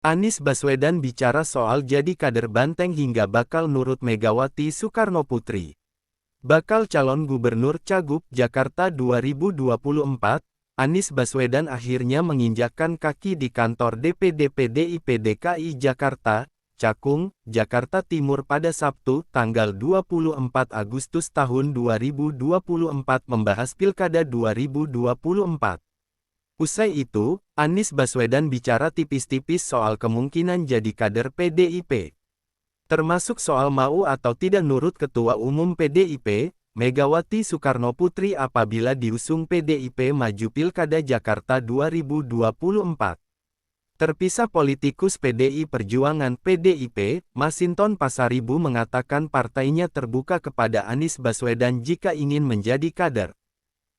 Anies Baswedan bicara soal jadi kader Banteng hingga bakal nurut Megawati Soekarnoputri. Bakal calon gubernur Cagup Jakarta 2024, Anies Baswedan akhirnya menginjakkan kaki di kantor DPD PDIP DKI Jakarta, Cakung, Jakarta Timur pada Sabtu, tanggal 24 Agustus tahun 2024 membahas Pilkada 2024. Usai itu, Anies Baswedan bicara tipis-tipis soal kemungkinan jadi kader PDIP. Termasuk soal mau atau tidak nurut Ketua Umum PDIP, Megawati Soekarnoputri apabila diusung PDIP maju Pilkada Jakarta 2024. Terpisah politikus PDI Perjuangan PDIP, Masinton Pasaribu mengatakan partainya terbuka kepada Anies Baswedan jika ingin menjadi kader.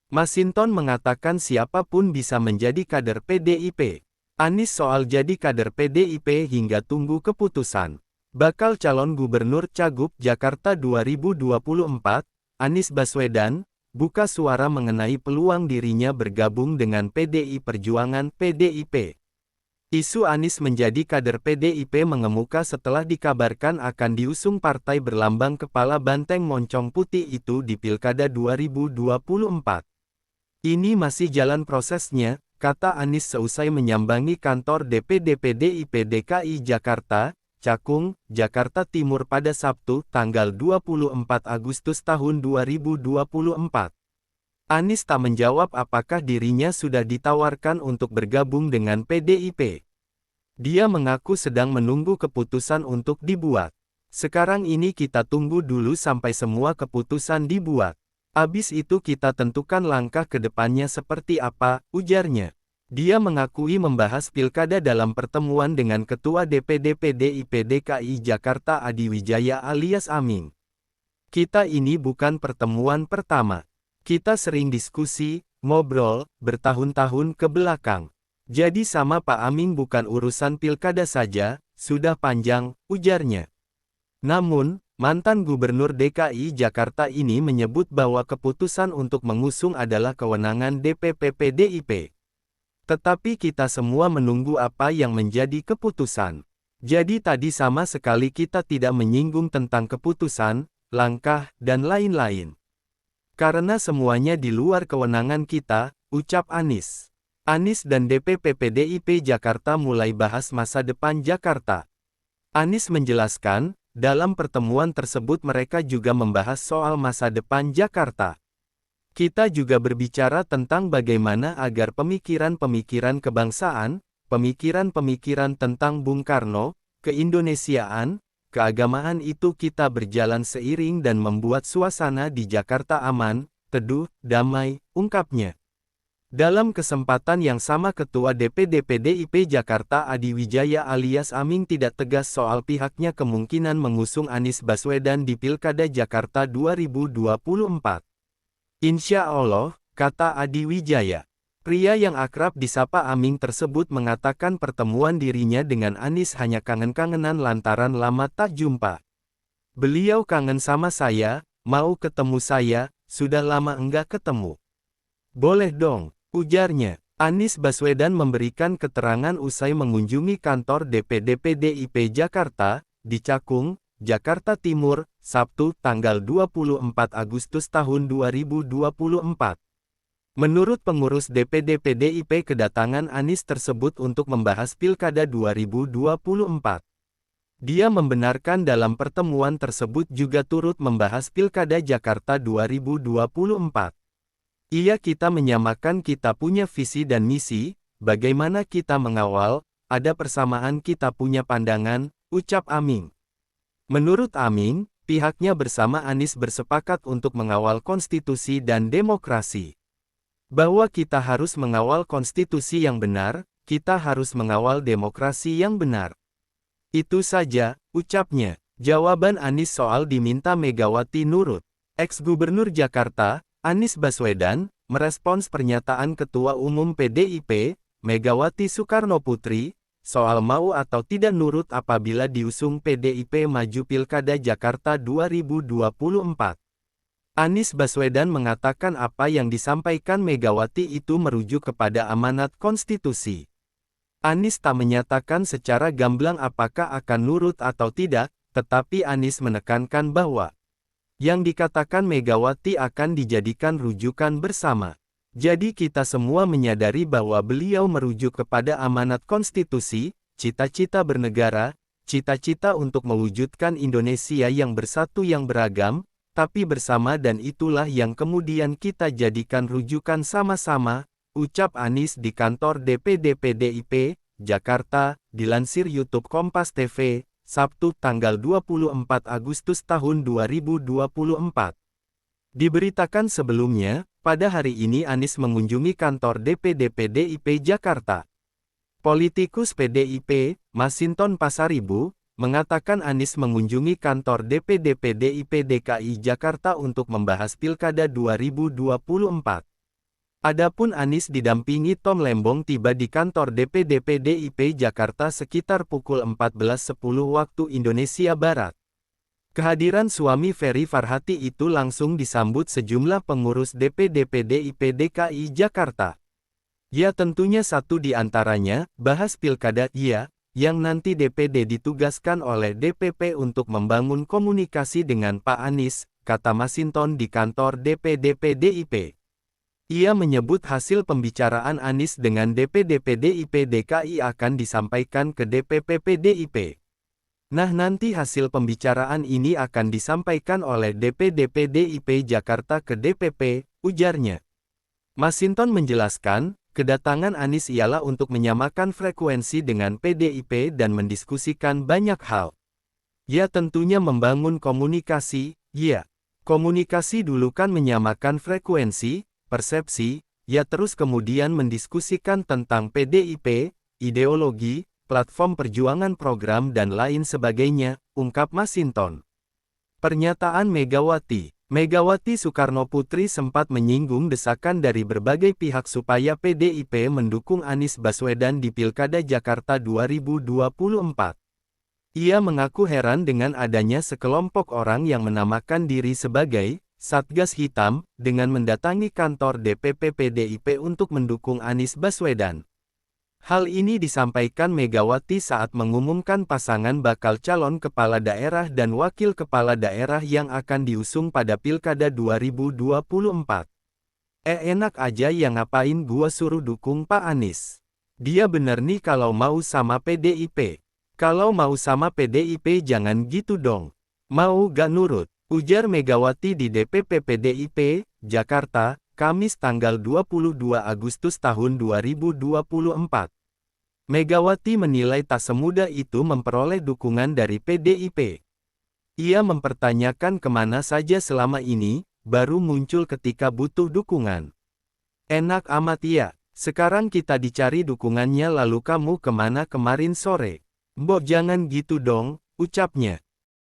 Masinton mengatakan siapapun bisa menjadi kader PDIP. Anies soal jadi kader PDIP hingga tunggu keputusan. Bakal calon gubernur Cagup Jakarta 2024, Anies Baswedan, buka suara mengenai peluang dirinya bergabung dengan PDI Perjuangan PDIP. Isu Anies menjadi kader PDIP mengemuka setelah dikabarkan akan diusung partai berlambang kepala banteng moncong putih itu di Pilkada 2024. Ini masih jalan prosesnya, kata Anies seusai menyambangi kantor DPD PDIP DKI Jakarta, Cakung, Jakarta Timur pada Sabtu, tanggal 24 Agustus tahun 2024. Anies tak menjawab apakah dirinya sudah ditawarkan untuk bergabung dengan PDIP. Dia mengaku sedang menunggu keputusan untuk dibuat. Sekarang ini kita tunggu dulu sampai semua keputusan dibuat. Abis itu kita tentukan langkah ke depannya seperti apa, ujarnya. Dia mengakui membahas pilkada dalam pertemuan dengan Ketua DPD PDIP DKI Jakarta Adi Wijaya alias Aming. Kita ini bukan pertemuan pertama. Kita sering diskusi, ngobrol, bertahun-tahun ke belakang. Jadi sama Pak Aming bukan urusan pilkada saja, sudah panjang, ujarnya. Namun, mantan Gubernur DKI Jakarta ini menyebut bahwa keputusan untuk mengusung adalah kewenangan DPP PDIP. Tetapi kita semua menunggu apa yang menjadi keputusan. Jadi tadi sama sekali kita tidak menyinggung tentang keputusan, langkah, dan lain-lain. Karena semuanya di luar kewenangan kita, ucap Anies. Anies dan DPP PDIP Jakarta mulai bahas masa depan Jakarta. Anies menjelaskan, dalam pertemuan tersebut mereka juga membahas soal masa depan Jakarta. Kita juga berbicara tentang bagaimana agar pemikiran-pemikiran kebangsaan, pemikiran-pemikiran tentang Bung Karno, keindonesiaan, keagamaan itu kita berjalan seiring dan membuat suasana di Jakarta aman, teduh, damai, ungkapnya. Dalam kesempatan yang sama Ketua DPD PDIP Jakarta Adi Wijaya alias Aming tidak tegas soal pihaknya kemungkinan mengusung Anies Baswedan di Pilkada Jakarta 2024. Insya Allah, kata Adi Wijaya. Pria yang akrab disapa Aming tersebut mengatakan pertemuan dirinya dengan Anies hanya kangen-kangenan lantaran lama tak jumpa. Beliau kangen sama saya, mau ketemu saya, sudah lama enggak ketemu. Boleh dong, ujarnya. Anies Baswedan memberikan keterangan usai mengunjungi kantor DPD PDIP Jakarta, di Cakung, Jakarta Timur, Sabtu, tanggal 24 Agustus tahun 2024. Menurut pengurus DPD PDIP kedatangan Anies tersebut untuk membahas Pilkada 2024. Dia membenarkan dalam pertemuan tersebut juga turut membahas Pilkada Jakarta 2024. Kita menyamakan kita punya visi dan misi, bagaimana kita mengawal, ada persamaan kita punya pandangan, ucap Aming. Menurut Aming, pihaknya bersama Anies bersepakat untuk mengawal konstitusi dan demokrasi. Bahwa kita harus mengawal konstitusi yang benar, kita harus mengawal demokrasi yang benar. Itu saja, ucapnya. Jawaban Anies soal diminta Megawati nurut. Ex-Gubernur Jakarta, Anies Baswedan, merespons pernyataan Ketua Umum PDIP, Megawati Soekarnoputri, soal mau atau tidak nurut apabila diusung PDIP maju Pilkada Jakarta 2024. Anies Baswedan mengatakan apa yang disampaikan Megawati itu merujuk kepada amanat konstitusi. Anies tak menyatakan secara gamblang apakah akan nurut atau tidak, tetapi Anies menekankan bahwa yang dikatakan Megawati akan dijadikan rujukan bersama. Jadi kita semua menyadari bahwa beliau merujuk kepada amanat konstitusi, cita-cita bernegara, cita-cita untuk mewujudkan Indonesia yang bersatu yang beragam, tapi bersama, dan itulah yang kemudian kita jadikan rujukan sama-sama, ucap Anies di kantor DPD PDIP, Jakarta, dilansir YouTube Kompas TV, Sabtu tanggal 24 Agustus tahun 2024. Diberitakan sebelumnya, pada hari ini Anies mengunjungi kantor DPD PDIP Jakarta. Politikus PDIP, Masinton Pasaribu, mengatakan Anies mengunjungi kantor DPD PDIP DKI Jakarta untuk membahas Pilkada 2024. Adapun Anies didampingi Tom Lembong tiba di kantor DPD PDIP Jakarta sekitar pukul 14.10 waktu Indonesia Barat. Kehadiran suami Ferry Farhati itu langsung disambut sejumlah pengurus DPD PDIP DKI Jakarta. Ya, tentunya satu di antaranya, bahas Pilkada, ya, yang nanti DPD ditugaskan oleh DPP untuk membangun komunikasi dengan Pak Anies, kata Masinton di kantor DPD PDIP. Ia menyebut hasil pembicaraan Anies dengan DPD PDIP DKI akan disampaikan ke DPP PDIP. Nah, nanti hasil pembicaraan ini akan disampaikan oleh DPD PDIP Jakarta ke DPP, ujarnya. Masinton menjelaskan, kedatangan Anies ialah untuk menyamakan frekuensi dengan PDIP dan mendiskusikan banyak hal. Ya, tentunya membangun komunikasi, ya. Komunikasi dulu kan menyamakan frekuensi, persepsi, ya, terus kemudian mendiskusikan tentang PDIP, ideologi, platform perjuangan program dan lain sebagainya, ungkap Masinton. Pernyataan Megawati Soekarnoputri sempat menyinggung desakan dari berbagai pihak supaya PDIP mendukung Anies Baswedan di Pilkada Jakarta 2024. Ia mengaku heran dengan adanya sekelompok orang yang menamakan diri sebagai Satgas Hitam, dengan mendatangi kantor DPP PDIP untuk mendukung Anies Baswedan. Hal ini disampaikan Megawati saat mengumumkan pasangan bakal calon kepala daerah dan wakil kepala daerah yang akan diusung pada Pilkada 2024. Enak aja yang ngapain gua suruh dukung Pak Anies. Dia bener nih kalau mau sama PDIP. Kalau mau sama PDIP jangan gitu dong. Mau gak nurut? Ujar Megawati di DPP PDIP, Jakarta, Kamis tanggal 22 Agustus tahun 2024. Megawati menilai tak semudah itu memperoleh dukungan dari PDIP. Ia mempertanyakan kemana saja selama ini, baru muncul ketika butuh dukungan. Enak amat ya, sekarang kita dicari dukungannya lalu kamu kemana kemarin sore? Mbok jangan gitu dong, ucapnya.